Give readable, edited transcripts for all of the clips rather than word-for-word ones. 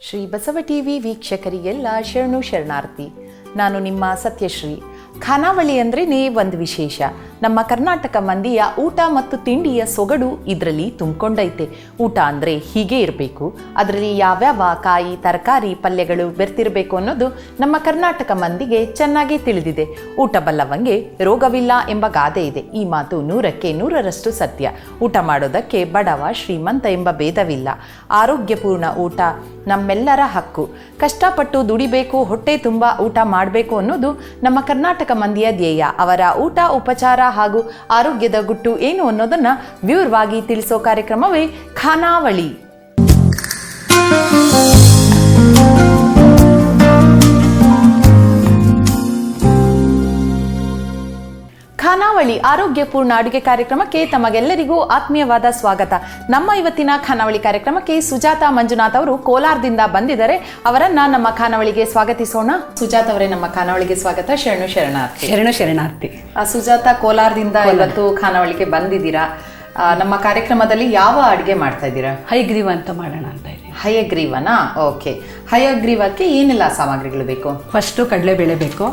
Shri Basava TV ವೀಕ್ಷಕರಿಗೆಲ್ಲ ಶರಣು ಶರಣಾರ್ಥಿ. ನಾನು ನಿಮ್ಮ ಸತ್ಯಶ್ರೀ. ಖಾನಾವಳಿ ಅಂದ್ರೇ ಒಂದು ವಿಶೇಷ. ನಮ್ಮ ಕರ್ನಾಟಕ ಮಂದಿಯ ಊಟ ಮತ್ತು ತಿಂಡಿಯ ಸೊಗಡು ಇದರಲ್ಲಿ ತುಂಬಿಕೊಂಡೈತೆ. ಊಟ ಅಂದರೆ ಹೀಗೆ ಇರಬೇಕು, ಅದರಲ್ಲಿ ಯಾವ್ಯಾವ ಕಾಯಿ ತರಕಾರಿ ಪಲ್ಯಗಳು ಬೆರ್ತಿರಬೇಕು ಅನ್ನೋದು ನಮ್ಮ ಕರ್ನಾಟಕ ಮಂದಿಗೆ ಚೆನ್ನಾಗಿ ತಿಳಿದಿದೆ. ಊಟ ಬಲ್ಲವಂಗೆ ರೋಗವಿಲ್ಲ ಎಂಬ ಗಾದೆ ಇದೆ. ಈ ಮಾತು 100ಕ್ಕೆ 100ರಷ್ಟು ಸತ್ಯ. ಊಟ ಮಾಡೋದಕ್ಕೆ ಬಡವ ಶ್ರೀಮಂತ ಎಂಬ ಭೇದವಿಲ್ಲ. ಆರೋಗ್ಯಪೂರ್ಣ ಊಟ ನಮ್ಮೆಲ್ಲರ ಹಕ್ಕು. ಕಷ್ಟಪಟ್ಟು ದುಡಿಬೇಕು, ಹೊಟ್ಟೆ ತುಂಬ ಊಟ ಮಾಡಬೇಕು ಅನ್ನೋದು ನಮ್ಮ ಕರ್ನಾಟಕ ಮಂದಿಯ ಧ್ಯೇಯ. ಅವರ ಊಟ ಉಪಚಾರ ಹಾಗೂ ಆರೋಗ್ಯದ ಗುಟ್ಟು ಏನು ಅನ್ನೋದನ್ನ ವಿವರವಾಗಿ ತಿಳಿಸೋ ಕಾರ್ಯಕ್ರಮವೇ ಖಾನಾವಳಿ. ಖಾನಾವಳಿ ಆರೋಗ್ಯಪೂರ್ಣ ಅಡುಗೆ ಕಾರ್ಯಕ್ರಮಕ್ಕೆ ತಮಗೆಲ್ಲರಿಗೂ ಆತ್ಮೀಯವಾದ ಸ್ವಾಗತ. ನಮ್ಮ ಇವತ್ತಿನ ಖಾನಾವಳಿ ಕಾರ್ಯಕ್ರಮಕ್ಕೆ ಸುಜಾತ ಮಂಜುನಾಥ್ ಅವರು ಕೋಲಾರದಿಂದ ಬಂದಿದ್ದಾರೆ. ಅವರನ್ನ ನಮ್ಮ ಖಾನಾವಳಿಗೆ ಸ್ವಾಗತಿಸೋಣ. ಸುಜಾತ ಅವರೇ, ನಮ್ಮ ಖಾನಾವಳಿಗೆ ಸ್ವಾಗತ. ಶರಣು ಶರಣಾರ್ಥಿ. ಶರಣು ಶರಣಾರ್ಥಿ. ಸುಜಾತ, ಕೋಲಾರದಿಂದ ಇವತ್ತು ಖಾನಾವಳಿಗೆ ಬಂದಿದ್ದೀರಾ. ನಮ್ಮ ಕಾರ್ಯಕ್ರಮದಲ್ಲಿ ಯಾವ ಅಡುಗೆ ಮಾಡ್ತಾ ಇದ್ದೀರಾ? ಹೈಗ್ರೀವ ಅಂತ ಮಾಡೋಣ ಅಂತ ಇದೆ. ಹಯಗ್ರೀವನಾ? ಓಕೆ. ಹಯಗ್ರೀವಕ್ಕೆ ಏನೆಲ್ಲ ಸಾಮಗ್ರಿಗಳು ಬೇಕು? ಫಸ್ಟು ಕಡಲೆಬೇಳೆ ಬೇಕು,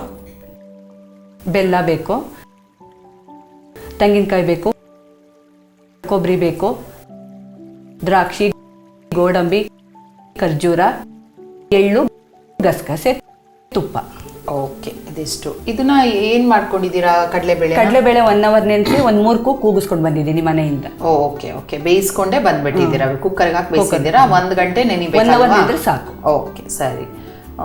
ಬೆಲ್ಲ ಬೇಕು, ತೆಂಗಿನಕಾಯಿ ಬೇಕು, ಕೊಬ್ಬರಿ ಬೇಕು, ದ್ರಾಕ್ಷಿ, ಗೋಡಂಬಿ, ಖರ್ಜೂರ, ಎಳ್ಳು, ಗಸಗಸೆ, ತುಪ್ಪ. ಓಕೆ, ಇದಿಷ್ಟು. ಇದನ್ನ ಏನ್ ಮಾಡ್ಕೊಂಡಿದ್ದೀರಾ? ಕಡಲೆಬೇಳೆ 1 ಅವರ್ ನೆನೆಸಿ 3 ಕೂಗಿಸ್ಕೊಂಡು ಬಂದಿದ್ದೀನಿ ಮನೆಯಿಂದ. ಓಕೆ ಓಕೆ, ಬೇಯಿಸ್ಕೊಂಡೇ ಬಂದ್ಬಿಟ್ಟಿದ್ದೀರಾ? ಕುಕ್ಕರ್ಗೆ ಹಾಕಿ ಬೇಯಿಸಿದ್ದೀರಾ? 1 ಗಂಟೆ ನೆನಿಬೇಕು. 1 ಅವರ್ ನೆನೆದ್ರೆ ಸಾಕು. ಓಕೆ, ಸರಿ.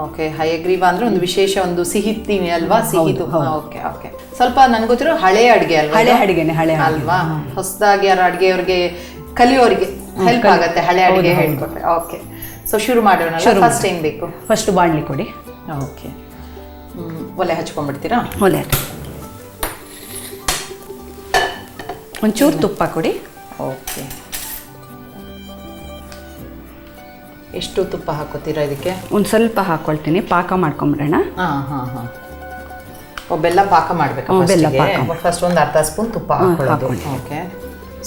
ಓಕೆ, ಹಯಗ್ರೀವ ಅಂದ್ರೆ ಒಂದು ವಿಶೇಷ, ಒಂದು ಸಿಹಿ ತಿನಿ ಅಲ್ವಾ? ಸಿಹಿದು. Okay okay. ಸ್ವಲ್ಪ ನನ್ಗೆ ಗೊತ್ತಿರೋ ಹಳೆ ಅಡುಗೆ ಅಲ್ವಾ? ಹಳೆ ಅಡುಗೆನೆ, ಹಳೆ ಅಲ್ವಾ? ಹೊಸದಾಗಿ ಯಾರು ಅಡುಗೆಯವ್ರಿಗೆ ಕಲಿಯೋರಿಗೆ ಹೆಲ್ಪ್ ಆಗುತ್ತೆ ಹಳೆ ಅಡುಗೆ ಹೇಳ್ಕೊಟ್ರೆ. ಓಕೆ, ಸೊ ಶುರು ಮಾಡೋಣ. ಫಸ್ಟ್ ಏನ್ ಬೇಕು? ಫಸ್ಟ್ ಬಾಣಲಿ ಕೊಡಿ. ಓಕೆ, ಒಲೆ ಹಚ್ಕೊಂಡ್ಬಿಡ್ತೀರಾ? ಒಲೆ ಒಂಚೂರು ತುಪ್ಪ ಕೊಡಿ. ಓಕೆ, ಎಷ್ಟು ತುಪ್ಪ ಹಾಕೋತೀರಾ ಇದಕ್ಕೆ? ಒಂದು ಸ್ವಲ್ಪ ಹಾಕೊಳ್ತೀನಿ, ಪಾಕ ಮಾಡ್ಕೊಂಬಿಡೋಣ. ಬೆಲ್ಲ ಪಾಕ ಮಾಡಬೇಕು. ಬೆಲ್ಲ ಪಾಕ ಫಸ್ಟ್ ಒಂದು ಅರ್ಧ ಸ್ಪೂನ್ ತುಪ್ಪ ಹಾಕೊಳ್ಳೋದು. ಓಕೆ,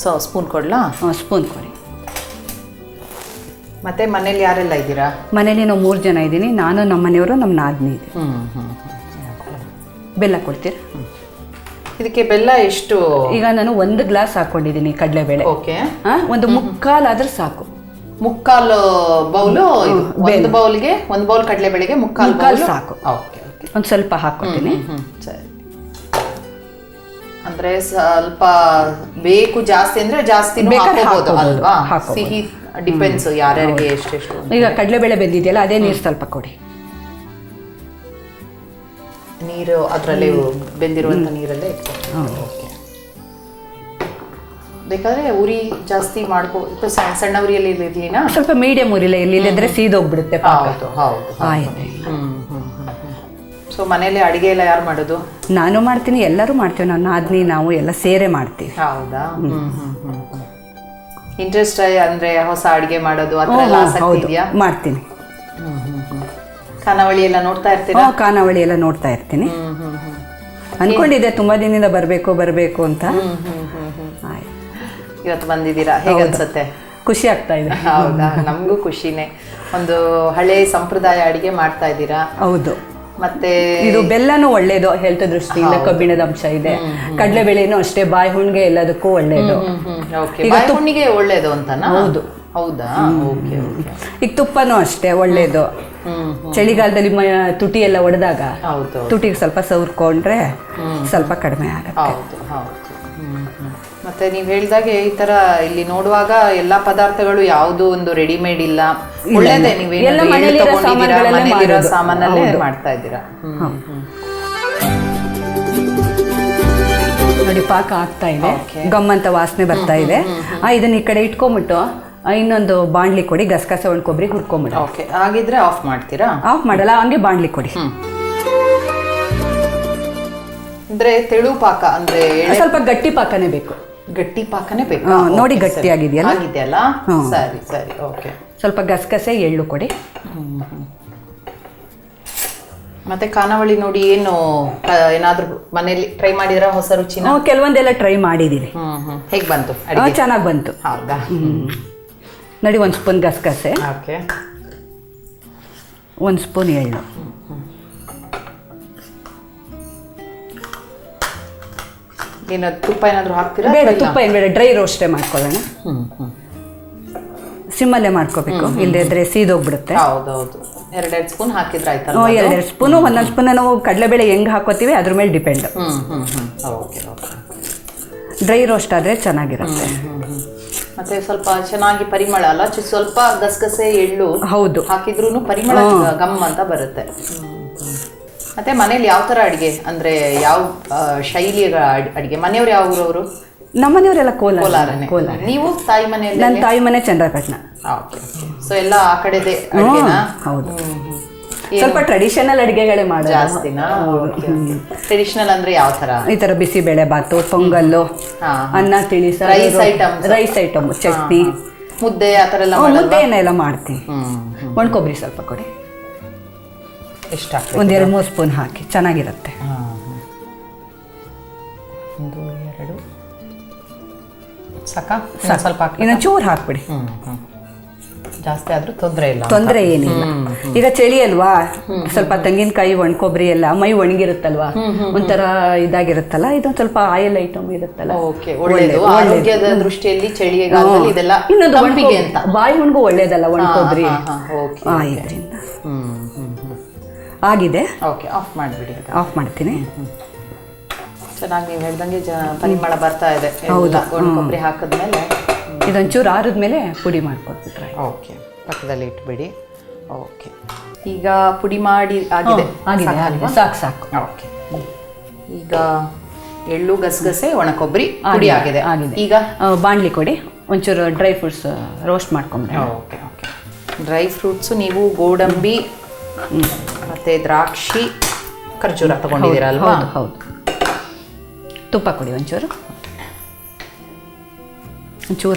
ಸೊ ಸ್ಪೂನ್ ಕೊಡ್ಲಾ? ಸ್ಪೂನ್ ಕೊಡಿ. ಮತ್ತೆ ಮನೇಲಿ ಯಾರೆಲ್ಲ ಇದ್ದೀರಾ? ಮನೇಲಿ ನಾವು 3 ಜನ ಇದ್ದೀನಿ. ನಾನು, ನಮ್ಮ ಮನೆಯವರು, ನಮ್ಮ ನಾದಿನಿ ಇದೆ. ಬೆಲ್ಲ ಕೊಡ್ತೀರಾ? ಇದಕ್ಕೆ ಬೆಲ್ಲ ಎಷ್ಟು? ಈಗ ನಾನು 1 ಗ್ಲಾಸ್ ಹಾಕೊಂಡಿದ್ದೀನಿ ಕಡಲೆಬೇಳೆ. ಓಕೆ, ಒಂದು 3/4 ಆದ್ರೆ ಸಾಕು. 3/4 ಬೌಲು. ಒಂದು ಬೌಲ್ಗೆ 1 ಬೌಲ್ ಕಡಲೆಬೇಳೆಗೆ 3/4 ಬೌಲ್ ಸಾಕು. ಓಕೆ ಓಕೆ, ಒಂದು ಸ್ವಲ್ಪ ಹಾಕ್ಕೊತೀನಿ. ಸರಿ. ಅಂದ್ರೆ ಸ್ವಲ್ಪ ಬೇಕು ಜಾಸ್ತಿ ಅಂದ್ರೆ ಜಾಸ್ತಿ ಹಾಕೋಬಹುದು ಅಲ್ವಾ? ಸಿಹಿ ಡಿಪೆಂಡ್ಸ್ ಯಾರ್ಯಾರಿಗೆ ಎಷ್ಟೆಷ್ಟು. ಈಗ ಕಡಲೆಬೇಳೆ ಬೆಂದಿದೆಯಲ್ಲ, ಅದೇ ನೀರು ಸ್ವಲ್ಪ ಕೊಡಿ. ನೀರು ಅದರಲ್ಲೇ ಬೆಂದಿರುವಂಥ ನೀರಲ್ಲೇ ಇಟ್ಕೊಂಡು. ಓಕೆ, ಬೇಕಾದ್ರೆ ಉರಿ ಜಾಸ್ತಿ ಮಾಡ್ಕೋ, ಸಣ್ಣ ಉರಿಯಲ್ಲಿ ಇರ್ಲಿನ? ಸ್ವಲ್ಪ ಮೀಡಿಯಂ ಉರಿಲ್ಲ, ಇಲ್ಲಿದ್ರೆ ಸೀದೋಗ್ಬಿಡುತ್ತೆ. ಹೌದು ಹೌದು. ಆಯ್ತು. ಸೊ ಮನೇಲಿ ಅಡುಗೆ ಎಲ್ಲ ಯಾರು ಮಾಡೋದು? ನಾನು ಮಾಡ್ತೀನಿ, ಎಲ್ಲರೂ ಮಾಡ್ತೀವಿ. ನನ್ನ ನಾದಿನಿ, ನಾವು ಎಲ್ಲ ಸೇರೇ ಮಾಡ್ತೀವಿ. ಹೌದಾ? ಇಂಟ್ರೆಸ್ಟ್ ಅಂದ್ರೆ ಹೊಸ ಅಡುಗೆ ಮಾಡೋದು ಅದೆಲ್ಲ ಆಸಕ್ತಿ ಇದೆಯಾ? ಮಾಡ್ತೀನಿ. ಖಾನಾವಳಿ ಎಲ್ಲ ನೋಡ್ತಾ ಇರ್ತೀರಾ? ಖಾನಾವಳಿ ಎಲ್ಲ ನೋಡ್ತಾ ಇರ್ತೀನಿ. ಅನ್ಕೊಂಡಿದ್ದೆ ತುಂಬಾ ದಿನದಿಂದ ಬರಬೇಕು ಅಂತ. ಇವತ್ತು ಬಂದಿದ್ದೀರಾ, ಹೇಗೆ ಅನ್ಸುತ್ತೆ? ಖುಷಿ ಆಗ್ತಾ ಇದೆ. ಹೌದಾ? ನಮಗೂ ಖುಷಿನೇ. ಒಂದು ಹಳೆ ಸಂಪ್ರದಾಯ ಅಡಿಗೆ ಮಾಡ್ತಾ ಇದ್ದೀರಾ. ಹೌದು. ಮತ್ತೆ ಇದು ಬೆಲ್ಲನೂ ಒಳ್ಳೇದು, ಹೆಲ್ತ್ ದೃಷ್ಟಿಯಿಂದ ಕಬ್ಬಿಣದ ಅಂಶ ಇದೆ. ಕಡಲೆಬೇಳೆನೂ ಅಷ್ಟೇ, ಬಾಯಿ ಹುಣ್ಣಿಗೆ ಎಲ್ಲದಕ್ಕೂ ಒಳ್ಳೇದು. ಹುಣ್ಣಿಗೆ ಒಳ್ಳೇದು ಅಂತನಾ? ಹೌದು. ಹೌದಾ? Okay okay. ಈಗ ತುಪ್ಪನೂ ಅಷ್ಟೇ ಒಳ್ಳೇದು. ಚಳಿಗಾಲದಲ್ಲಿ ತುಟಿ ಎಲ್ಲ ಒಡೆದಾಗ ತುಟಿಗೆ ಸ್ವಲ್ಪ ಸವರ್ಕೊಂಡ್ರೆ ಸ್ವಲ್ಪ ಕಡಿಮೆ ಆಗುತ್ತೆ. ಹೌದು ಹೌದು. ಮತ್ತೆ ನೀವು ಹೇಳಿದಾಗೆ ಈ ತರ ಇಲ್ಲಿ ನೋಡುವಾಗ ಎಲ್ಲಾ ಪದಾರ್ಥಗಳು ಯಾವುದು ಒಂದು ರೆಡಿಮೇಡ್ ಇಲ್ಲ, ಒಳ್ಳೇದೇ. ನೀವೇನು ಮನೆಯಲ್ಲಿರೋ ಸಾಮಾನಲ್ಲೇ ಮಾಡ್ತಾ ಇದ್ದೀರಾ. ನೋಡಿ, ಪಾಕ ಆಗ್ತಾ ಇದೆ, ಗಮ್ಮಂತ ವಾಸನೆ ಬರ್ತಾ ಇದೆ. ಇದನ್ನ ಈ ಕಡೆ ಇಟ್ಕೊಂಡ್ಬಿಟ್ಟು ಇನ್ನೊಂದು ಬಾಣ್ಲಿ ಕೊಡಿ, ಗಸಗಸೆ ಒಂದು ಕೊಬ್ಬರಿ ಹುರ್ಕೊಂಬಿಡಿ. ಓಕೆ, ಹಾಗಿದ್ರೆ ಆಫ್ ಮಾಡ್ತೀರಾ? ಆಫ್ ಮಾಡಲ್ಲ, ಹಂಗೆ ಬಾಣ್ಲಿ ಕೊಡಿ. ಅಂದ್ರೆ ತೆಳು ಪಾಕ ಅಂದ್ರೆ ಸ್ವಲ್ಪ ಗಟ್ಟಿ ಪಾಕನೇ ಬೇಕು. ಗಟ್ಟಿ ಪಾಕನೇ ಬೇಕು. ನೋಡಿ, ಗಟ್ಟಿ ಆಗಿದೆಯಲ್ಲ? ಸರಿ ಸರಿ. ಓಕೆ, ಸ್ವಲ್ಪ ಗಸಗಸೆ, ಎಳ್ಳು ಕೊಡಿ. ಮತ್ತೆ ಖಾನಾವಳಿ ನೋಡಿ, ಏನು ಏನಾದ್ರೂ ಮನೇಲಿ ಟ್ರೈ ಮಾಡಿದ್ರ ಹೊಸ ರುಚಿನ? ಕೆಲವೊಂದೆಲ್ಲ ಟ್ರೈ ಮಾಡಿದೀನಿ. ಹೇಗೆ ಬಂತು? ಚೆನ್ನಾಗಿ ಬಂತು. ಹೌದಾ? ನೋಡಿ, 1 ಸ್ಪೂನ್ ಗಸಗಸೆ, ಓಕೆ, 1 ಸ್ಪೂನ್ ಎಳ್ಳು. ಏನಾದ್ರು ತುಪ್ಪ ಏನಾದರೂ ಹಾಕ್ತೀರಾ? ಬೇಡ, ತುಪ್ಪ ಏನು ಬೇಡ, ಡ್ರೈ ರೋಸ್ಟೇ ಮಾಡ್ಕೊಳ್ಳೋಣ. ಸಿಮ್ಮಲ್ಲೇ ಮಾಡ್ಕೋಬೇಕು, ಇಲ್ಲದಿದ್ರೆ ಸೀದೋಗ್ಬಿಡುತ್ತೆ. ಹೌದೌದು, 2 ಸ್ಪೂನ್ ಹಾಕಿದ್ರೆ ಆಯ್ತಲ್ಲ? 2 ಸ್ಪೂನು. 1 ಸ್ಪೂನ್ ನಾವು ಕಡಲೆಬೇಳೆ ಹೆಂಗೆ ಹಾಕೋತೀವಿ ಅದ್ರ ಮೇಲೆ depend. Okay okay. Dry roast ಆದರೆ ಚೆನ್ನಾಗಿರುತ್ತೆ. ಮತ್ತೆ ಸ್ವಲ್ಪ ಚೆನ್ನಾಗಿ ಪರಿಮಳ ಅಲ್ಲ, ಸ್ವಲ್ಪ ಗಸಗಸೆ ಎಳ್ಳು ಹೌದು ಹಾಕಿದ್ರೂ ಪರಿಮಳ ಗಮ್ ಅಂತ ಬರುತ್ತೆ. ಮತ್ತೆ ಮನೇಲಿ ಯಾವ ಥರ ಅಡುಗೆ ಅಂದರೆ ಯಾವ ಶೈಲಿಯ ಅಡುಗೆ? ಮನೆಯವ್ರು ಯಾವ ಊರವರು? ನಮ್ಮನೆಯವರೆಲ್ಲ ಕೋಲಾರ. ನೀವು ತಾಯಿ ಮನೆಯಲ್ಲಿ? ನನ್ನ ತಾಯಿ ಮನೆ ಚಂದ್ರಪಟ್ಟಣ. ಓಕೆ. ಸೊ ಎಲ್ಲ ಆ ಕಡೆದೇ ಅಡುಗೆನಾ? ಹೌದು. ಸ್ವಲ್ಪ ಟ್ರೆಡಿಷನಲ್ ಅಡುಗೆಗಳೇ ಮಾಡೋದು ಜಾಸ್ತಿನಾ? ಟ್ರೆಡಿಷನಲ್ ಅಂದ್ರೆ ಯಾವ ಥರ? ಈ ಥರ ಬಿಸಿಬೇಳೆ ಬಾತು, ಪೊಂಗಲ್ಲು, ಅನ್ನ ತಿಳಿಸ, ರೈಸ್ ಐಟಮ್, ಚಟ್ನಿ, ಮುದ್ದೆ ಆ ಥರ ಎಲ್ಲ? ಮುದ್ದೆ ಏನೆಲ್ಲ ಮಾಡ್ತೀನಿ. ಒಣ ಕೊಬ್ಬರಿ ಸ್ವಲ್ಪ ಕೊಡಿ. ಎಷ್ಟು ಹಾಕಿ? 1-2-3 ಸ್ಪೂನ್ ಹಾಕಿ, ಚೆನ್ನಾಗಿರುತ್ತೆ. 1 2 ಸಾಕಾ? ಸ್ವಲ್ಪ ಹಾಕಿ, ಇನ್ನು ಚೂರು ಹಾಕ್ಬಿಡಿ. ಜಾಸ್ತಿ ಆದ್ರೂ ತೊಂದರೆ ಇಲ್ಲ. ತೊಂದರೆ ಏನಿಲ್ಲ. ಈಗ ಚಳಿ ಅಲ್ವಾ, ಸ್ವಲ್ಪ ತೆಂಗಿನಕಾಯಿ, ಒಣ ಕೊಬ್ಬರಿ ಎಲ್ಲ ಮೈ ಒಣಗಿರುತ್ತಲ್ವಾ, ಒಂಥರ ಇದಾಗಿರುತ್ತಲ್ಲ, ಇದೊಂದು ಸ್ವಲ್ಪ ಆಯಿಲ್ ಐಟಮ್ ಇರುತ್ತಲ್ಲ. ಒಳ್ಳೆಯದು ಆರೋಗ್ಯದ ದೃಷ್ಟಿಯಲ್ಲಿ ಚಳಿಗಾಲದಲ್ಲಿ ಇದೆಲ್ಲ. ಇನ್ನೊಂದು ತಂಪಿಗೆ ಅಂತ ಬಾಯಿ ಹುಣ್ಗೂ ಒಳ್ಳೇದಲ್ಲ ಒಣ ಕೊಬ್ಬರಿ. ಇದರಿಂದ ಆಗಿದೆ. ಓಕೆ, ಆಫ್ ಮಾಡಿಬಿಡಿ. ಆಫ್ ಮಾಡ್ತೀನಿ. ಚೆನ್ನಾಗಿ ನೀವು ಹೇಳ್ದಂಗೆ ಪರಿಮಳ ಬರ್ತಾ ಇದೆ. ಹೌದು, ಒಣ ಕೊಬ್ಬರಿ ಹಾಕಿದ್ಮೇಲೆ ಇದೊಂಚೂರು ಆರಿದ್ಮೇಲೆ ಪುಡಿ ಮಾಡ್ಕೊಟ್ಬಿಟ್ರೆ. ಓಕೆ, ಪಕ್ಕದಲ್ಲಿ ಇಟ್ಬಿಡಿ. ಓಕೆ, ಈಗ ಪುಡಿ ಮಾಡಿ ಆಗಿದೆ. ಸಾಕು ಸಾಕು. ಓಕೆ, ಈಗ ಎಳ್ಳು, ಗಸಗಸೆ, ಒಣ ಕೊಬ್ಬರಿ ಪುಡಿ ಆಗಿದೆ. ಈಗ ಬಾಣಲಿ ಕೊಡಿ, ಒಂಚೂರು ಡ್ರೈ ಫ್ರೂಟ್ಸ್ ರೋಸ್ಟ್ ಮಾಡ್ಕೊಂಡ್ರೆ. Okay okay. ಡ್ರೈ ಫ್ರೂಟ್ಸು ನೀವು ಗೋಡಂಬಿ ಮತ್ತು ದ್ರಾಕ್ಷಿ, ಖರ್ಜೂರ ತಗೊಂಡಿದ್ದೀರಲ್ವಾ? ಹೌದು. ತುಪ್ಪ ಕೊಡಿ, ಒಂಚೂರು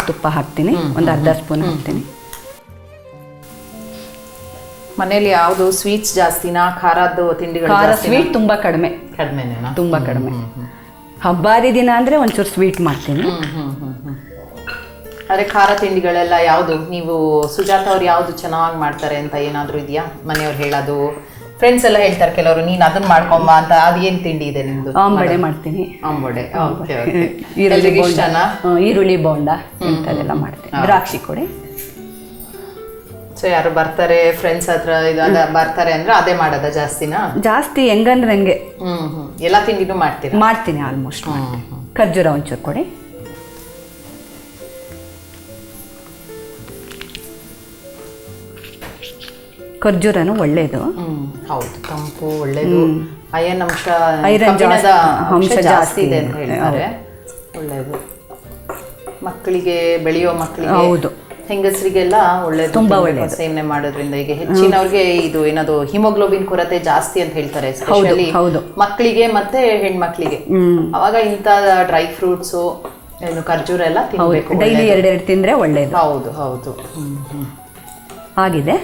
ತುಪ್ಪ ಹಾಕ್ತೀನಿ. ಒಂದು 1/2 ಸ್ಪೂನ್ ಹಾಕ್ತೀನಿ. ಮನೇಲಿ ಯಾವುದು ಸ್ವೀಟ್ಸ್ ಜಾಸ್ತಿನಾ, ಖಾರದ್ದು ತಿಂಡಿಗಳು? ಸ್ವೀಟ್ ತುಂಬ ಕಡಿಮೆ. ಕಡಿಮೆನೇನಾ? ತುಂಬ ಕಡಿಮೆ. ಹಬ್ಬಾರಿ ದಿನ ಅಂದರೆ ಒಂಚೂರು ಸ್ವೀಟ್ ಮಾಡ್ತೀನಿ. ಆದರೆ ಖಾರ ತಿಂಡಿಗಳೆಲ್ಲ ಯಾವುದು ನೀವು ಸುಜಾತ ಅವ್ರು ಯಾವುದು ಚೆನ್ನಾಗಿ ಮಾಡ್ತಾರೆ ಅಂತ ಏನಾದರೂ ಇದೆಯಾ? ಮನೆಯವ್ರು ಹೇಳೋದು, ಫ್ರೆಂಡ್ಸ್ ಎಲ್ಲ ಹೇಳ್ತಾರೆ ಕೆಲವರು, ನೀನು ಅದನ್ನ ಮಾಡ್ಕೊಂಬ ಅಂತ. ಅದು ಏನು ತಿಂಡಿ ಇದೆ ನಿಮ್ದು? ಆಂಬಡೆ ಮಾಡ್ತೀನಿ. ಆಂಬಡೆ, ಈರುಳ್ಳಿ ಬೋಂಡ ಇಂಥದ್ದೆಲ್ಲ ಮಾಡ್ತೀನಿ. ದ್ರಾಕ್ಷಿ ಕೊಡಿ. ಸೊ ಯಾರು ಬರ್ತಾರೆ ಫ್ರೆಂಡ್ಸ್ ಹತ್ರ ಇದೆಲ್ಲ ಬರ್ತಾರೆ ಅಂದ್ರೆ ಅದೇ ಮಾಡೋದ ಜಾಸ್ತಿನಾ? ಜಾಸ್ತಿ ಹೆಂಗಂದ್ರೆ ನನಗೆ ಎಲ್ಲ ತಿಂಡಿನೂ ಮಾಡ್ತೀನಿ ಆಲ್ಮೋಸ್ಟ್. ಖರ್ಜೂರ ಒಂಚೂರು ಕೊಡಿ. ಖರ್ಜೂರನು ಒಳ್ಳೇದು. ಹೌದು, ತಂಪು, ಒಳ್ಳೇದು. ಐರನ್ ಅಂಶ ಜಾಸ್ತಿ ಇದೆ ಅಂತ ಹೇಳ್ತಾರೆ. ಒಳ್ಳೇದು ಮಕ್ಕಳಿಗೆ, ಬೆಳೆಯೋ ಮಕ್ಕಳಿಗೆ, ಹೌದು, ಹೆಂಗಸರಿಗೆಲ್ಲ ಒಳ್ಳೇದು, ತುಂಬಾ ಒಳ್ಳೆಯದು ಸೇವನೆ ಮಾಡೋದ್ರಿಂದ. ಈಗ ಹೆಚ್ಚಿನವ್ರಿಗೆ ಇದು ಏನದು ಹಿಮೋಗ್ಲೋಬಿನ್ ಕೊರತೆ ಜಾಸ್ತಿ ಅಂತ ಹೇಳ್ತಾರೆ, ಎಸ್ಪೆಷಲಿ ಮಕ್ಕಳಿಗೆ ಮತ್ತೆ ಹೆಣ್ಮಕ್ಳಿಗೆ. ಅವಾಗ ಇಂಥ ಡ್ರೈ ಫ್ರೂಟ್ಸು, ಏನು ಖರ್ಜೂರ ಎಲ್ಲ ತಿನ್ಬೇಕು. ಡೈಲಿ 2 ತಿಂದ್ರೆ ಒಳ್ಳೇದು. ಹೌದು ಹೌದು. ಆಗಿದೆ.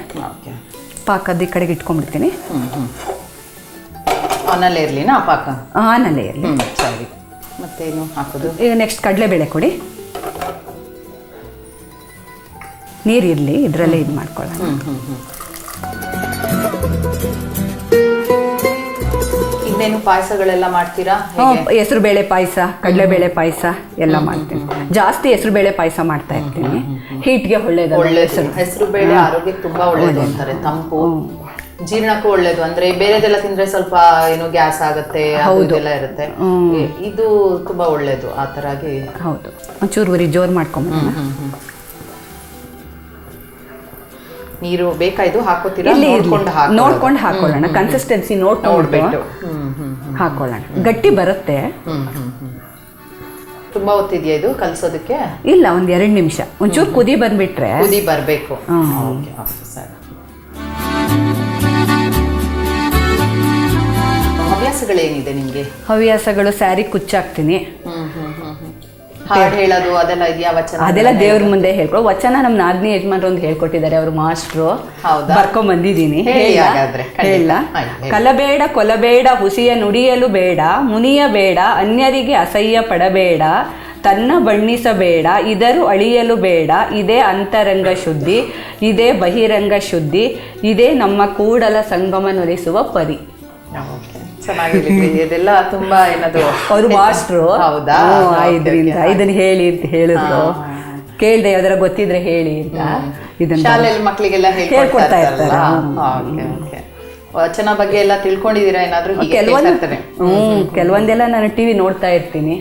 ಪಾಕದ ಕಡೆಗೆ ಇಟ್ಕೊಂಡ್ಬಿಡ್ತೀನಿ. ಆನಲ್ಲೇ ಇರಲಿನಾ ಪಾಕ? ಆನಲ್ಲೇ ಇರಲಿ. ಸರಿ. ಮತ್ತೇನು ಹಾಕೋದು? ಈಗ ನೆಕ್ಸ್ಟ್ ಕಡಲೆಬೇಳೆ ಕೊಡಿ. ನೀರಿರಲಿ, ಇದರಲ್ಲೇ ಇದು ಮಾಡ್ಕೊಳ್ಳೋಣ. ಇನ್ನೇನು ಪಾಯಸಗಳೆಲ್ಲ ಮಾಡ್ತೀರಾ? ಹೆಸರುಬೇಳೆ ಪಾಯಸ, ಕಡಲೆಬೇಳೆ ಪಾಯಸ ಎಲ್ಲ ಮಾಡ್ತೀನಿ. ಜಾಸ್ತಿ ಹೆಸರುಬೇಳೆ ಪಾಯಸ ಮಾಡ್ತಾ ಇರ್ತೀನಿ. ಹೀಟ್ಗೆ ಒಳ್ಳೇದು. ಹೆಸರುಬೇಳೆ ಆರೋಗ್ಯಕ್ಕೆ ತುಂಬಾ ಒಳ್ಳೇದು ಅಂತಾರೆ. ತಂಪು, ಜೀರ್ಣಕ್ಕೂ ಒಳ್ಳೇದು. ಅಂದ್ರೆ ಬೇರೆದೆಲ್ಲ ತಿಂದ್ರೆ ಸ್ವಲ್ಪ ಏನು ಗ್ಯಾಸ್ ಆಗುತ್ತೆ, ಅದೆಲ್ಲ ಇರುತ್ತೆ. ಇದು ತುಂಬಾ ಒಳ್ಳೇದು ಆ ತರಾಗಿ. ಹೌದು. ಒಂಚೂರು ಉರಿ ಜೋರು ಮಾಡ್ಕೊಂಡ್ಬಿಡೋಣ. ನೀರು ಬೇಕಾ ಇದು ಹಾಕೋತೀರಾ? ನೋಡ್ಕೊಂಡು ಹಾಕೊಳ್ಳೋಣ. ಕನ್ಸಿಸ್ಟೆನ್ಸಿ ನೋಡ್ಬಿಟ್ಟು ಹಾಕೊಳ್ಳೋಣ. ಗಟ್ಟಿ ಬರುತ್ತೆ. ತುಂಬಾ ಹೊತ್ತಿದೆಯಾ ಇದು ಕಲ್ಸೋದಕ್ಕೆ? ಇಲ್ಲ, 1-2 ನಿಮಿಷ. ಒಂಚೂರು ಕುದಿ ಬಂದ್ಬಿಟ್ರೆ. ಕುದಿ ಬರಬೇಕು. ಹವ್ಯಾಸಗಳೇನಿದೆ ನಿಮ್ಗೆ? ಹವ್ಯಾಸಗಳು, ಸ್ಯಾರಿ ಕುಚ್ಚಾಕ್ತೀನಿ. ಹಾಡು ಹೇಳೋದು ಅದೆಲ್ಲ ಇದೆಯಾ? ವಚನ ಅದೆಲ್ಲ ದೇವ್ರ ಮುಂದೆ ಹೇಳ್ಕೊ. ವಚನ ನಮ್ಮ ನಾದಿನಿ ಯಜಮಾನ್ರು ಒಂದು ಹೇಳ್ಕೊಟ್ಟಿದ್ದಾರೆ, ಅವರು ಮಾಸ್ಟ್ರು. ಬರ್ಕೊಂಡ್ ಬಂದಿದ್ದೀನಿ. ಹೇಳ. ಕಲಬೇಡ, ಕೊಲಬೇಡ, ಹುಸಿಯ ನುಡಿಯಲು ಬೇಡ, ಮುನಿಯ ಬೇಡ, ಅನ್ಯರಿಗೆ ಅಸಹ್ಯ ಪಡಬೇಡ, ತನ್ನ ಬಣ್ಣಿಸಬೇಡ, ಇದರು ಅಳಿಯಲು ಬೇಡ, ಇದೇ ಅಂತರಂಗ ಶುದ್ಧಿ, ಇದೇ ಬಹಿರಂಗ ಶುದ್ಧಿ, ಇದೇ ನಮ್ಮ ಕೂಡಲ ಸಂಗಮನೊಲಿಸುವ ಪರಿ. ಚೆನ್ನಾಗಿದೆ. ಇದೆಲ್ಲ ತುಂಬಾ ಏನದು ಅವರು ಮಾಸ್ಟ್ರು. ಹೌದಾ? ಇದನ್ನ ಹೇಳಿ ಅಂತ ಹೇಳಿದ್ರು. ಕೇಳ್ದೆ ಯಾವ್ದಾರ ಗೊತ್ತಿದ್ರೆ ಹೇಳಿ ಅಂತ. ಇದನ್ನ ಶಾಲೆಯಲ್ಲಿ ಮಕ್ಕಳಿಗೆಲ್ಲ ಹೇಳ್ಕೊಡ್ತಾ ಇರ್ತಾರ. ವಚನ ಬಗ್ಗೆ ಎಲ್ಲ ತಿಳ್ಕೊಂಡಿದೀರಾ ಏನಾದ್ರು? ಕೆಲವೊಂದೆಲ್ಲ ನಾನು ಟಿವಿ ನೋಡ್ತಾ ಇರ್ತೀನಿ.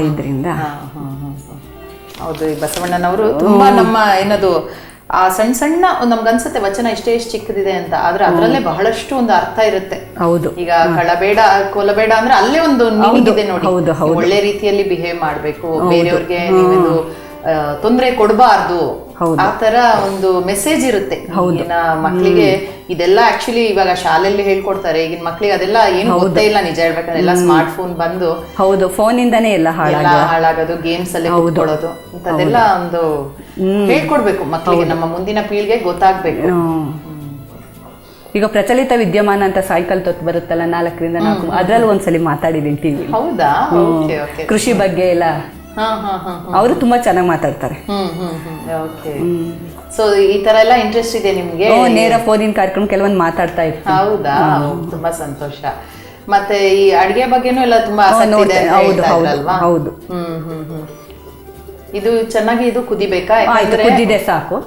ಇದ್ರಿಂದ ಹೌದು, ಈ ಬಸವಣ್ಣನವರು ತುಂಬಾ ನಮ್ಮ ಏನದು ಆ ಸಣ್ಣ ಸಣ್ಣ ನಮ್ಗನ್ಸುತ್ತೆ ವಚನ ಇಷ್ಟೇ ಚಿಕ್ಕದಿದೆ ಅಂತ, ಆದ್ರೆ ಅದ್ರಲ್ಲೇ ಬಹಳಷ್ಟು ಒಂದು ಅರ್ಥ ಇರುತ್ತೆ. ಹೌದು. ಈಗ ಕಳಬೇಡ ಕೊಲಬೇಡ ಅಂದ್ರೆ ಅಲ್ಲೇ ಒಂದು ಇದೆ ನೋಡಿ. ಒಳ್ಳೆ ರೀತಿಯಲ್ಲಿ ಬಿಹೇವ್ ಮಾಡ್ಬೇಕು, ಬೇರೆಯವ್ರಿಗೆ ನೀವೇನು ತೊಂದರೆ ಕೊಡಬಾರ್ದು, ಆ ತರ ಒಂದು ಮೆಸೇಜ್ ಇರುತ್ತೆ. ಈಗಿನ ಮಕ್ಳಿಗೆ ಇದೆಲ್ಲ ಆಕ್ಚುಲಿ ಇವಾಗ ಶಾಲೆಯಲ್ಲಿ ಹೇಳ್ಕೊಡ್ತಾರೆ. ಈಗಿನ ಮಕ್ಳಿಗೆ ಅದೆಲ್ಲ ಏನು ಗೊತ್ತೇ ಇಲ್ಲ ನಿಜ ಹೇಳ್ಬೇಕಂದ್ರೆ. ಎಲ್ಲ ಸ್ಮಾರ್ಟ್ ಫೋನ್ ಬಂದು ಹೌದು, ಫೋನ್ ಇಂದಾನೇ ಎಲ್ಲ ಹಾಳಾಗೋದು, ಗೇಮ್ಸ್ ಅಲ್ಲಿ ಕೂತ್ಕೊಳ್ಳೋದು, ಇಂಥದ್ದೆಲ್ಲ ಒಂದು ಹೇಳ್ಕೊಡ್ಬೇಕು ಮಕ್ಳಿಗೆ. ನಮ್ಮ ಮುಂದಿನ ಪೀಳಿಗೆ ಗೊತ್ತಾಗ್ಬೇಕು. ಈಗ ಪ್ರಚಲಿತ ವಿದ್ಯಮಾನ ಅಂತ ಸಾಯಂಕಾಲ ಹೊತ್ತು ಬರುತ್ತಲ್ಲ 4ರಿಂದ 4, ಅದ್ರಲ್ಲಿ ಒಂದ್ಸಲಿ ಮಾತಾಡಿದೀನಿ ಟಿವಿ. ಹೌದಾ? ಕೃಷಿ ಬಗ್ಗೆ ಎಲ್ಲ ಅವರು ತುಂಬಾ ಚೆನ್ನಾಗಿ ಮಾತಾಡ್ತಾರೆ. ಸೊ ಈ ತರ ಎಲ್ಲ ಇಂಟ್ರೆಸ್ಟ್ ಇದೆ ನಿಮ್ಗೆ? ನೇರ ಫೋನಿನ ಕಾರ್ಯಕ್ರಮ ಕೆಲವೊಂದು ಮಾತಾಡ್ತಾ ಇರ್ತೀನಿ. ಹೌದಾ? ತುಂಬಾ ಸಂತೋಷ. ಮತ್ತೆ ಈ ಅಡಿಗೆ ಬಗ್ಗೆನೂ ಎಲ್ಲ ತುಂಬಾ ಆಸಕ್ತಿ ಇದೆ ಅಲ್ವಾ? ಹೌದು. ಇದು ಚೆನ್ನಾಗಿ ಇದು ಕುದಿಬೇಕಾ? ಕುದಿದೆ ಸಾಕು.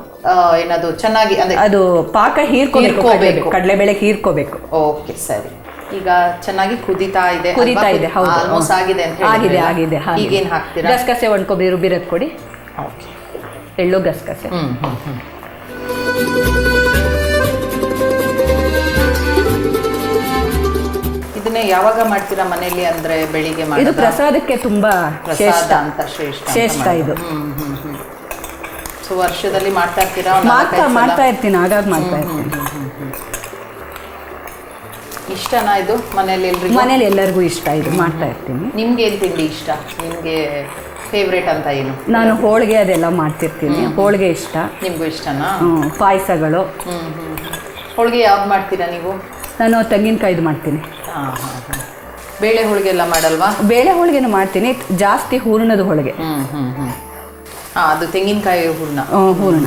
ಏನದು ಚೆನ್ನಾಗಿ ಅಂದ್ರೆ ಅದು ಪಾಕ ಹೀರ್ಕೋಬೇಕು, ಕಡಲೆಬೇಳೆ ಹೀರ್ಕೋಬೇಕು. ಓಕೆ, ಸರಿ. ಈಗ ಚೆನ್ನಾಗಿ ಕುದಿತಾ ಇದೆ. ಹೌದು, ಆಲ್ಮೋಸ್ಟ್ ಆಗಿದೆ ಅಂತ ಆಗಿದೆ. ಈಗೇನ್ ಹಾಕ್ತೀರಾ? ಗಸಗಸೆ ಒಣಕೊಬ್ಬರಿ ರುಬ್ಬಿರೋದು ಕೊಡಿ. ಓಕೆ. ಎಳ್ಳು ಗಸಗಸೆ. ಇದನ್ನೇ ಯಾವಾಗ ಮಾಡ್ತೀರಾ ಮನೆಯಲ್ಲಿ? ಅಂದ್ರೆ ಬೆಳಿಗ್ಗೆ ಇದು ಪ್ರಸಾದಕ್ಕೆ ತುಂಬಾ ಪ್ರಸಾದ ಅಂತ ಶ್ರೇಷ್ಠ ಇದು. ಸೊ ವರ್ಷದಲ್ಲಿ ಮಾಡ್ತಾ ಇರ್ತೀರಾ? ಮಾಡ್ತಾ ಇರ್ತೀನಿ, ಆಗಾಗ ಮಾಡ್ತಾ ಇರ್ತೀನಿ. ಇಷ್ಟನಾ ಇದು ಮನೇಲಿ? ಮನೇಲಿ ಎಲ್ಲರಿಗೂ ಇಷ್ಟ. ಇದು ಮಾಡ್ತಾ ಇರ್ತೀನಿ. ನಿಮ್ಗೆ ಏನ್ ತಿಂಡಿ ಇಷ್ಟ? ನಿಮ್ಗೆ ಫೇವ್ರೇಟ್ ಅಂತ ಏನು? ನಾನು ಹೋಳಿಗೆ ಅದೆಲ್ಲ ಮಾಡ್ತಿರ್ತೀನಿ. ಹೋಳಿಗೆ ಇಷ್ಟ. ನಿಮ್ಗೂ ಇಷ್ಟನಾ? ಪಾಯಸಗಳು. ಹೋಳಿಗೆ ಯಾವ್ದು ಮಾಡ್ತೀರಾ ನೀವು? ನಾನು ತೆಂಗಿನಕಾಯ್ದು ಮಾಡ್ತೀನಿ. ಬೇಳೆ ಹೋಳಿಗೆ ಎಲ್ಲ ಮಾಡಲ್ವಾ? ಬೇಳೆ ಹೋಳಿಗೆನೂ ಮಾಡ್ತೀನಿ, ಜಾಸ್ತಿ ಹೂರ್ಣದ ಹೋಳಿಗೆ. ಅದು ತೆಂಗಿನಕಾಯಿ ಹೂರ್ಣ. ಹೂರ್ಣ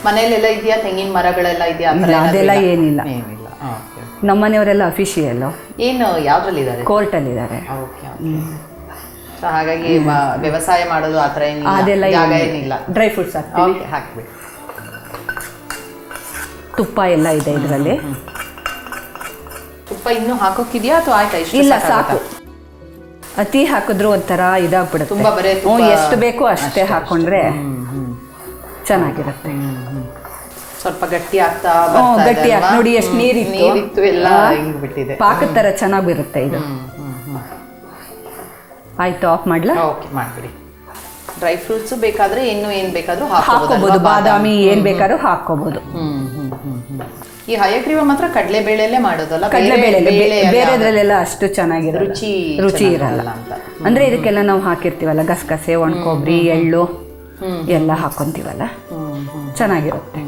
ಮನೆಯಲ್ಲೆಲ್ಲ ಇದೆಯಾ? ತೆಂಗಿನ ಮರಗಳೆಲ್ಲ ಇದೆಯಾ? ಅದೆಲ್ಲ ಏನಿಲ್ಲ. ನಮ್ಮನೆಯವರೆಲ್ಲ ಅಫಿಷಿಯಲ್. ಏನು ಯಾವ್ದ್ರಲ್ಲಿ ಇದ್ದಾರೆ? ಕೋರ್ಟಲ್ಲಿ ಇದ್ದಾರೆ. ಹಾಗಾಗಿ ವ್ಯವಸಾಯ ಮಾಡೋದು ಆತರ ಅದೆಲ್ಲ ಜಾಗ ಏನಿಲ್ಲ. ಡ್ರೈ ಫ್ರೂಟ್ಸ್ ಹಾಕ್ಬಿಡಿ. ತುಪ್ಪ ಎಲ್ಲ ಇದೆ ಇದರಲ್ಲಿ. ತುಪ್ಪ ಇನ್ನೂ ಹಾಕೋಕಿದ್ಯಾ ಅಥವಾ ಆಯ್ತಾ? ಇಲ್ಲ, ಸಾಕು. ಅತಿ ಹಾಕಿದ್ರು ಒಂಥರ ಇದಾಗ್ಬಿಡುತ್ತೆ. ತುಂಬಾ ಬರೀ ಎಷ್ಟು ಬೇಕೋ ಅಷ್ಟೇ ಹಾಕೊಂಡ್ರೆ ಚೆನ್ನಾಗಿರುತ್ತೆ. ಸ್ವಲ್ಪ ಗಟ್ಟಿ ಆಗ್ತಾ ಗಟ್ಟಿ ಆಗ್ತಾ ನೋಡಿ, ಎಷ್ಟು ನೀರಿತ್ತು ಎಲ್ಲ ಬಿಟ್ಟಿದೆ. ಪಾಕದ ತರ ಚೆನ್ನಾಗಿರುತ್ತೆ ಇದು. ಆಯ್ತು, ಆಫ್ ಮಾಡ್ಲಾ? ಓಕೆ, ಮಾಡ್ಬಿಡಿ. ಡ್ರೈ ಫ್ರೂಟ್ಸ್ ಬೇಕಾದ್ರೆ ಇನ್ನು ಏನ್ ಬೇಕಾದ್ರೂ ಹಾಕೋಬಹುದು. ಬಾದಾಮಿ ಏನ್ ಬೇಕಾದ್ರೂ ಹಾಕೋಬಹುದು. ಈ ಹಯಗ್ರೀವ ಮಾತ್ರ ಕಡಲೆಬೇಳೆಲ್ಲೇ ಮಾಡೋದಲ್ಲ? ಕಡಲೆಬೇಳೆ ಬೇರೆದ್ರಲ್ಲೆಲ್ಲ ಅಷ್ಟು ಚೆನ್ನಾಗಿರಲ್ಲ, ರುಚಿ ಇರಲ್ಲ ಅಂತ. ಅಂದ್ರೆ ಇದಕ್ಕೆಲ್ಲ ನಾವು ಹಾಕಿರ್ತೀವಲ್ಲ, ಗಸಗಸೆ, ಒಣಕೊಬ್ಬರಿ, ಎಳ್ಳು ಎಲ್ಲ ಹಾಕೊಂತೀವಲ್ಲ, ಚೆನ್ನಾಗಿರುತ್ತೆ.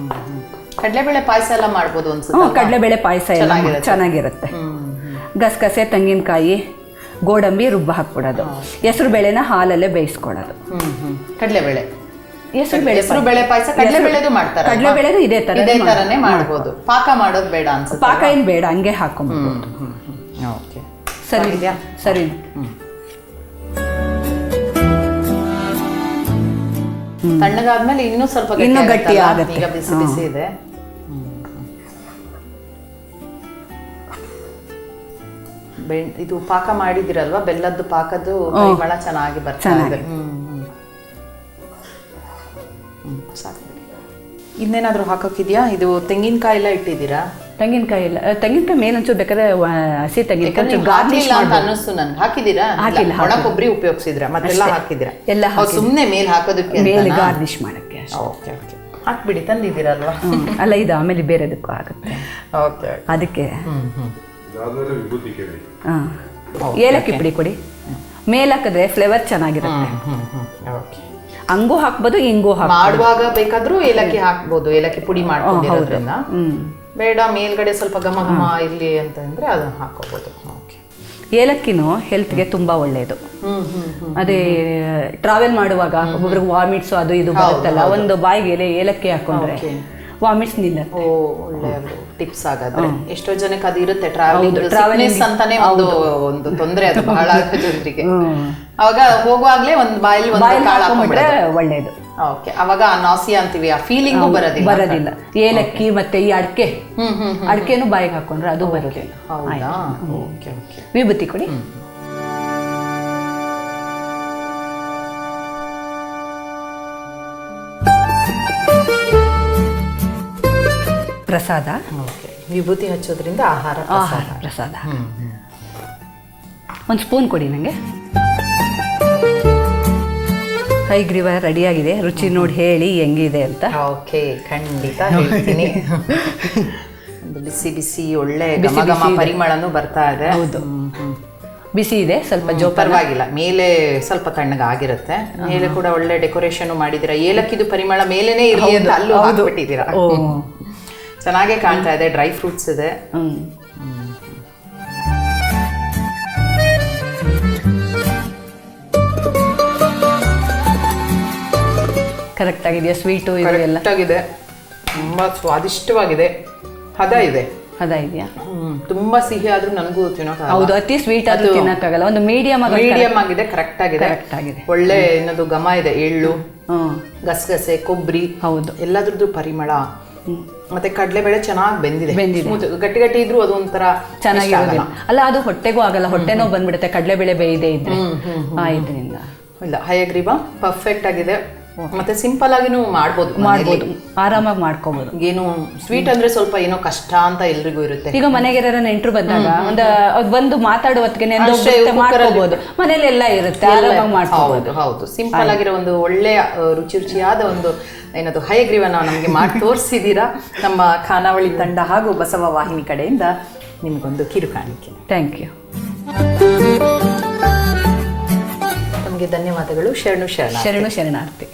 ಕಡಲೆಬೇಳೆ ಪಾಯಸ ಎಲ್ಲ ಮಾಡ್ಬೋದು ಅನ್ಸುತ್ತೆ. ಕಡಲೆಬೇಳೆ ಪಾಯಸ ಎಲ್ಲ ಚೆನ್ನಾಗಿರುತ್ತೆ. ಗಸಗಸೆ, ತೆಂಗಿನಕಾಯಿ, ಗೋಡಂಬಿ ರುಬ್ಬ ಹಾಕ್ಬಿಡೋದು. ಹೆಸರು ಬೇಳೆನ ಹಾಲಲ್ಲೇ ಬೇಯಿಸ್ಕೊಳ್ಳೋದು. ಕಡಲೆಬೇಳೆ, ಹೆಸರು ಬೇಳೆ ಪಾಯಸ ಕಡಲೆಬೇಳೆದು ಮಾಡ್ತಾರೆ. ಕಡಲೆಬೇಳೆದು ಇದೇ ತರನೇ ಮಾಡ್ಬೋದು. ಪಾಕ ಮಾಡೋದು ಬೇಡ ಅನ್ಸುತ್ತೆ. ಪಾಕ ಏನ್ ಬೇಡ, ಹಂಗೆ ಹಾಕೊಂಡ್ಬೋದು. ಸರಿ ಇದೆಯಾ? ಸರಿ. ತಣ್ಣಗಾದ್ಮೇಲೆ ಇನ್ನೂ ಸ್ವಲ್ಪ ಗಟ್ಟಿ ಆಗುತ್ತೆ. ಈಗ ಬಿಸಿ ಬಿಸಿ ಇದೆ. ಇದು ಪಾಕ ಮಾಡಿದಿರಲ್ವಾ, ಬೆಲ್ಲದ್ದು ಪಾಕದ್ದು ಪರಿಮಳ ಚೆನ್ನಾಗಿ ಬರ್ತಾರೆ. ಸಾಕು. ಇನ್ನೇನಾದ್ರೂ ಹಾಕೋಕಿದ್ಯಾ? ಇದು ತೆಂಗಿನಕಾಯಿ ಎಲ್ಲ ಇಟ್ಟಿದ್ದೀರಾ? ತೆಂಗಿನಕಾಯಿ ಇಲ್ಲ, ತೆಂಗಿನಕಾಯಿ ಮೇಲೆ ಒಂಚೂರು ಬೇಕಾದ್ರೆ ಹಸಿ ತೆಂಗಿನಕಾಯಿ ಗಾರ್ನಿಶ್ ಅಂತ ಅನ್ನಿಸ್ತು ನನ್ಗೆ. ಹಾಕಿದ್ದೀರಾ? ಒಣ ಕೊಬ್ಬರಿ ಉಪಯೋಗಿಸಿದ್ರ? ಮತ್ತೆಲ್ಲ ಹಾಕಿದ್ದೀರಾ? ಎಲ್ಲ ಸುಮ್ಮನೆ ಮೇಲೆ ಹಾಕೋದಕ್ಕೆ, ಮೇಲೆ ಗಾರ್ನಿಶ್ ಮಾಡಕ್ಕೆ. ಓಕೆ ಓಕೆ, ಹಾಕ್ಬಿಡಿ. ತಂದಿದ್ದೀರಲ್ವಾ? ಅಲ್ಲ, ಇದು ಆಮೇಲೆ ಬೇರೆದಕ್ಕೂ ಆಗುತ್ತೆ. ಓಕೆ, ಅದಕ್ಕೆ ಏಲಕ್ಕಿ ಪುಡಿ ಕೊಡಿ. ಮೇಲೆ ಹಾಕಿದ್ರೆ ಫ್ಲೇವರ್ ಚೆನ್ನಾಗಿರುತ್ತೆ. ಹಂಗೂ ಹಾಕ್ಬೋದು, ಹಿಂಗೂ ಮಾಡುವಾಗ ಬೇಕಾದ್ರೂ ಏಲಕ್ಕಿ ಹಾಕ್ಬೋದು. ಏಲಕ್ಕಿ ಪುಡಿ ಮಾಡ್ಕೊಂಡಿರೋದ್ರಿಂದ. ಬೇಡ ಮೇಲ್ಗಡೆ ಸ್ವಲ್ಪ ಘಮ ಘಮ ಇರ್ಲಿ ಅಂತಂದ್ರೆ ಅದನ್ನ ಹಾಕೋಬಹುದು. ಓಕೆ. ಏಲಕ್ಕಿನೂ ಹೆಲ್ತ್ಗೆ ತುಂಬ ಒಳ್ಳೆಯದು. ಅದೇ ಟ್ರಾವೆಲ್ ಮಾಡುವಾಗ ಒಬ್ಬೊಬ್ರಿಗೆ ವಾಮಿಟ್ಸು ಅದು ಇದು ಬರುತ್ತಲ್ಲ, ಒಂದು ಬಾಯಿಗೆ ಏಲಕ್ಕಿ ಹಾಕೊಂಡ್ರೆ ವಾಮಿಟ್ಸ್ ನಿಲ್ಲತ್ತೆ. ಒಳ್ಳೆ ಟಿಪ್ಸ್ ಆಗಾದ್ರೆ. ಎಷ್ಟೋ ಜನಕ್ಕೆ ಅದು ಇರುತ್ತೆ, ಟ್ರಾವೆಲಿಂಗ್ ಅಂತಾನೆ ಒಂದು ತೊಂದರೆ ಅದು ಬಹಳ ಜನರಿಗೆ. ಅವಾಗ ಹೋಗುವಾಗ್ಲೇ ಒಂದು ಬಾಯಲ್ಲಿ ಹಾಕೊಂಡ್ಬಿಟ್ರೆ ಒಳ್ಳೇದು. ಓಕೆ, ಅವಾಗ ಆ ನಾಸಿಯಾ ಅಂತೀವಿ, ಆ ಫೀಲಿಂಗು ಬರೋದಿಲ್ಲ. ಏಲಕ್ಕಿ ಮತ್ತೆ ಈ ಅಡಿಕೆನೂ ಬಾಯಿಗೆ ಹಾಕೊಂಡ್ರೆ ಅದು ಬರೋದಿಲ್ಲ. ಹೌದಾ? Okay okay. ವಿಭೂತಿ ಕೊಡಿ. ಪ್ರಸಾದ. ಓಕೆ, ವಿಭೂತಿ ಹಚ್ಚೋದ್ರಿಂದ ಆಹಾರ ಪ್ರಸಾದ. ಒಂದು ಸ್ಪೂನ್ ಕೊಡಿ ನನಗೆ. ಹೈಗ್ರೀವ ರೆಡಿಯಾಗಿದೆ, ರುಚಿ ನೋಡಿ ಹೇಳಿ ಹೆಂಗಿದೆ ಅಂತ. ಓಕೆ, ಖಂಡಿತ ಹೇಳ್ತೀನಿ. ಒಂದು ಬಿಸಿ ಬಿಸಿ ಒಳ್ಳೆ ಘಮ ಘಮ ಪರಿಮಳನೂ ಬರ್ತಾ ಇದೆ. ಹೌದು, ಬಿಸಿ ಇದೆ ಸ್ವಲ್ಪ. ಪರವಾಗಿಲ್ಲ, ಮೇಲೆ ಸ್ವಲ್ಪ ತಣ್ಣಗಾಗಿರುತ್ತೆ. ಮೇಲೆ ಕೂಡ ಒಳ್ಳೆ ಡೆಕೋರೇಷನ್ ಮಾಡಿದ್ದೀರಾ. ಏಲಕ್ಕಿದು ಪರಿಮಳ ಮೇಲೇನೆ ಇರಲಿ ಅಂತ ಅಲ್ಲೂ ಹಾಕ್ಬಿಟ್ಟಿದ್ದೀರಾ. ಚೆನ್ನಾಗೇ ಕಾಣ್ತಾ ಇದೆ. ಡ್ರೈ ಫ್ರೂಟ್ಸ್ ಇದೆ. ಕರೆಕ್ಟ್ ಆಗಿದೆಯಾ? ಸ್ವೀಟು ಕರೆಕ್ಟ್ ಆಗಿದೆ, ತುಂಬಾ ಸ್ವಾದಿಷ್ಟವಾಗಿದೆ. ಹದ ಇದೆ. ಹದ ಇದೆಯಾ? ತುಂಬಾ ಸಿಹಿ ಆದ್ರೂ ನನಗೂ ತಿನ್ನೋಕ್ಕಾಗಲ್ಲ. ಹೌದು, ಅತಿ ಸ್ವೀಟ್ ಆದ್ರೂ ತಿನ್ನಕ್ಕಾಗಲ್ಲ. ಒಂದು ಮೀಡಿಯಂ ಆಗಿದೆ, ಕರೆಕ್ಟ್ ಆಗಿದೆ. ಒಳ್ಳೆ ಏನದು ಘಮ ಇದೆ. ಎಳ್ಳು, ಗಸಗಸೆ, ಕೊಬ್ಬರಿ, ಹೌದು, ಎಲ್ಲದ್ರದ್ದು ಪರಿಮಳ. ಮತ್ತೆ ಕಡಲೆಬೇಳೆ ಚೆನ್ನಾಗಿ ಬೆಂದಿದೆ. ಗಟ್ಟಿ ಗಟ್ಟಿ ಇದ್ರೂ ಅದು ಒಂಥರ ಚೆನ್ನಾಗಿರೋದಿಲ್ಲ ಅಲ್ಲ, ಅದು ಹೊಟ್ಟೆಗೂ ಆಗಲ್ಲ. ಹೊಟ್ಟೆ ನೋವು ಬಂದ್ಬಿಡುತ್ತೆ ಕಡಲೆಬೇಳೆ ಬೇಯ್ದೆ ಇದ್ರೆ. ಇದರಿಂದ ಇಲ್ಲ, ಹಯಗ್ರೀವ ಪರ್ಫೆಕ್ಟ್ ಆಗಿದೆ. ಮತ್ತೆ ಸಿಂಪಲ್ ಆಗಿನೂ ಮಾಡ್ಬೋದು, ಆರಾಮಾಗಿ ಮಾಡ್ಕೋಬಹುದು. ಏನು ಸ್ವೀಟ್ ಅಂದ್ರೆ ಸ್ವಲ್ಪ ಏನೋ ಕಷ್ಟ ಅಂತ ಎಲ್ರಿಗೂ ಇರುತ್ತೆ. ಈಗ ಮನೆಗೆ ನೆಂಟರು ಬಂದಾಗ ಒಂದು ಮಾತಾಡುವ ಹೊತ್ತಿಗೆ ಮಾಡ್ಕೋಬಹುದು. ಮನೇಲಿ ಎಲ್ಲ ಇರುತ್ತೆ, ಆರಾಮಾಗಿ ಮಾಡ್ಕೋಬಹುದು. ಹೌದು, ಸಿಂಪಲ್ ಆಗಿರೋ ಒಂದು ಒಳ್ಳೆಯ ರುಚಿಯಾದ ಒಂದು ಏನದು ಹಯಗ್ರೀವನ ನಮಗೆ ಮಾಡಿ ತೋರಿಸಿದ್ದೀರಾ. ನಮ್ಮ ಖಾನಾವಳಿ ತಂಡ ಹಾಗೂ ಬಸವ ವಾಹಿನಿ ಕಡೆಯಿಂದ ನಿಮಗೊಂದು ಕಿರು ಕಾಣಿಕೆ. Thank you. ನಮಗೆ ಧನ್ಯವಾದಗಳು. ಶರಣು ಶರಣಾರ್ಥಿ.